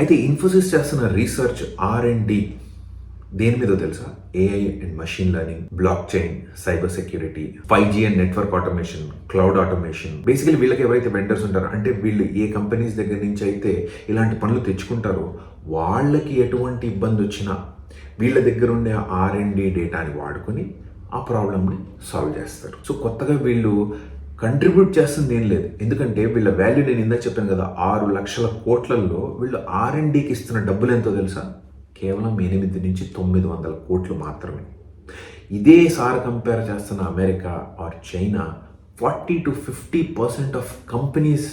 అయితే ఇన్ఫోసిస్ చేస్తున్న research R&D దేని మీదో తెలుసా? AI and machine learning, block chain, cyber security, 5G and network automation, cloud automation. Basically వీళ్ళకి ఎవరైతే వెండర్స్ ఉంటారో, అంటే వీళ్ళు ఏ కంపెనీస్ దగ్గర నుంచి అయితే ఇలాంటి పనులు తెచ్చుకుంటారో వాళ్ళకి ఎటువంటి ఇబ్బంది వచ్చినా వీళ్ళ దగ్గర ఉండే R&D డేటాని వాడుకొని ఆ ప్రాబ్లమ్ని సాల్వ్ చేస్తారు. సో కొత్తగా వీళ్ళు కంట్రిబ్యూట్ చేస్తుంది ఏం లేదు, ఎందుకంటే వీళ్ళ వాల్యూ నేను ఇందాక చెప్పాను కదా, 6 లక్షల కోట్లలో వీళ్ళు R&Dకి ఇస్తున్న డబ్బులు ఎంతో తెలుసా? కేవలం 8 నుంచి 900 కోట్లు మాత్రమే. ఇదే సార్ కంపేర్ చేస్తున్న America or China 40 to 50% of companies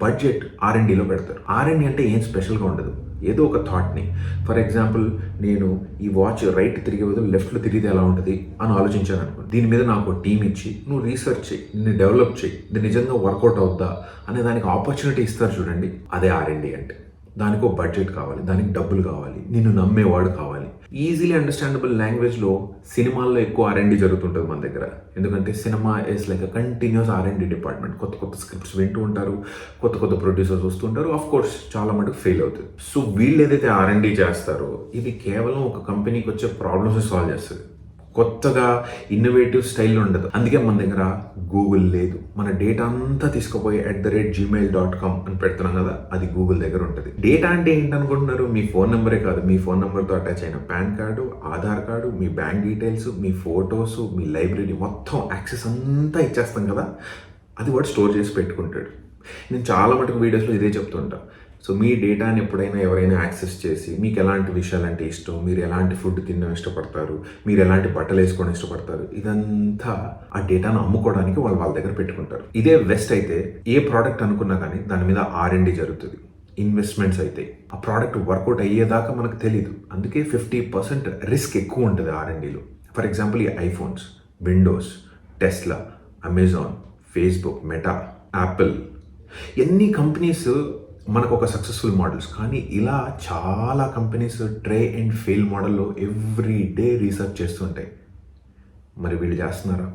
budget R&Dలో పెడతారు. R&D అంటే ఏం స్పెషల్గా ఉండదు, ఏదో ఒక థాట్ని. ఫర్ ఎగ్జాంపుల్, నేను ఈ వాచ్ రైట్ తిరిగే బదులు లెఫ్ట్లో తిరిగితే ఎలా ఉంటుంది అని ఆలోచించాను అనుకో. దీని మీద నాకు టీం ఇచ్చి నువ్వు రీసెర్చ్ చేయి, దీన్ని డెవలప్ చేయి, ఇది నిజంగా వర్కౌట్ అవుద్దా అనే దానికి ఆపర్చునిటీ ఇస్తారు చూడండి, అదే R&D అంటే. దానికో బడ్జెట్ కావాలి, దానికి డబ్బులు కావాలి, నిన్ను నమ్మేవాడు కావాలి. ఈజీలీ అండర్స్టాండబుల్ లాంగ్వేజ్లో సినిమాల్లో ఎక్కువ R&D జరుగుతుంటుంది మన దగ్గర. ఎందుకంటే cinema is like a continuous R&D department. కొత్త కొత్త స్క్రిప్ట్స్ వింటూ ఉంటారు, కొత్త కొత్త ప్రొడ్యూసర్స్ వస్తుంటారు. ఆఫ్ కోర్స్ చాలా మటుకు ఫెయిల్ అవుతుంది. సో వీళ్ళు ఏదైతే R&D చేస్తారో ఇది కేవలం ఒక కంపెనీకి వచ్చే ప్రాబ్లమ్స్ సాల్వ్ చేస్తుంది, కొత్తగా ఇన్నోవేటివ్ స్టైల్లో ఉండదు. అందుకే మన దగ్గర గూగుల్ లేదు. మన డేటా అంతా తీసుకుపోయి @gmail.com అని పెడుతున్నాం కదా, అది గూగుల్ దగ్గర ఉంటుంది. డేటా అంటే ఏంటనుకుంటున్నారు? మీ ఫోన్ నెంబరే కాదు, మీ ఫోన్ నెంబర్తో అటాచ్ అయిన పాన్ కార్డు, ఆధార్ కార్డు, మీ బ్యాంక్ డీటెయిల్స్, మీ ఫొటోస్, మీ లైబ్రరీ మొత్తం యాక్సెస్ అంతా ఇచ్చేస్తాం కదా, అది వాడు స్టోర్ చేసి పెట్టుకుంటాడు. నేను చాలా మటుకు వీడియోస్లో ఇదే చెప్తుంటా. సో మీ డేటాని ఎప్పుడైనా ఎవరైనా యాక్సెస్ చేసి మీకు ఎలాంటి విషయాలంటే ఇష్టం, మీరు ఎలాంటి ఫుడ్ తినడం ఇష్టపడతారు, మీరు ఎలాంటి బట్టలు వేసుకోవడం ఇష్టపడతారు, ఇదంతా ఆ డేటాను అమ్ముకోవడానికి వాళ్ళ దగ్గర పెట్టుకుంటారు. ఇదే వెస్ట్ అయితే ఏ ప్రోడక్ట్ అనుకున్నా కానీ దాని మీద R&D జరుగుతుంది, ఇన్వెస్ట్మెంట్స్ అయితే ఆ ప్రోడక్ట్ వర్కౌట్ అయ్యేదాకా మనకు తెలియదు. అందుకే 50% రిస్క్ ఎక్కువ ఉంటుంది R&Dలో. ఫర్ ఎగ్జాంపుల్, ఈ iPhones, Windows, Tesla, Amazon, Facebook, meta, Apple, ఎన్ని కంపెనీస్ మనకు ఒక సక్సెస్ఫుల్ మోడల్స్. కానీ ఇలా చాలా కంపెనీస్ ట్రై అండ్ ఫెయిల్ మోడల్లో ఎవ్రీ డే రీసెర్చ్ చేస్తుంటాయి. మరి వీళ్ళు చేస్తున్నారా?